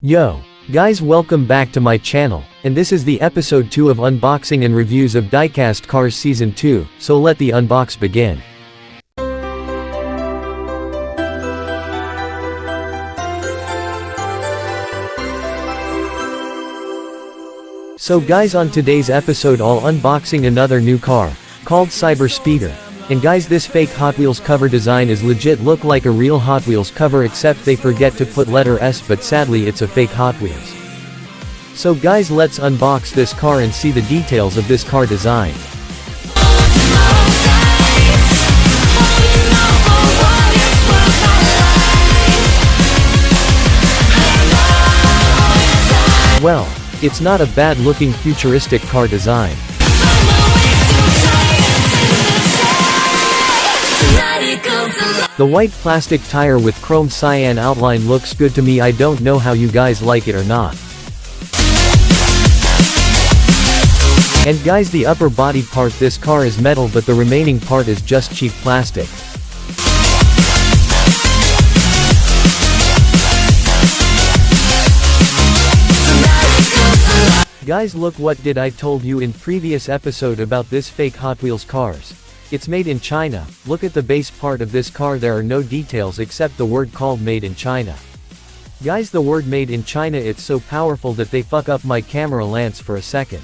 Yo, guys, welcome back to my channel, and this is the episode 2 of unboxing and reviews of Diecast Cars Season 2, so let the unbox begin. So guys, on today's episode I'll unboxing another new car, called Cyber Speeder. And guys, this fake Hot Wheels cover design is legit look like a real Hot Wheels cover, except they forget to put letter S, but sadly it's a fake Hot Wheels. So guys, let's unbox this car and see the details of this car design. Well, it's not a bad looking futuristic car design. The white plastic tire with chrome cyan outline looks good to me. I don't know how you guys like it or not. And guys, the upper body part, this car is metal, but the remaining part is just cheap plastic. Guys, look, what did I told you in previous episode about this fake Hot Wheels cars? It's made in China. Look at the base part of this car, there are no details except the word called made in China. Guys, the word made in China, it's so powerful that they fuck up my camera lens for a second.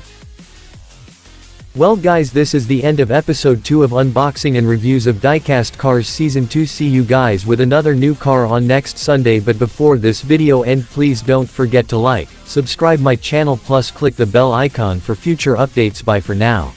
Well guys, this is the end of episode 2 of unboxing and reviews of Diecast Cars Season 2. See you guys with another new car on next Sunday, but before this video end, please don't forget to like, subscribe my channel, plus click the bell icon for future updates. Bye for now.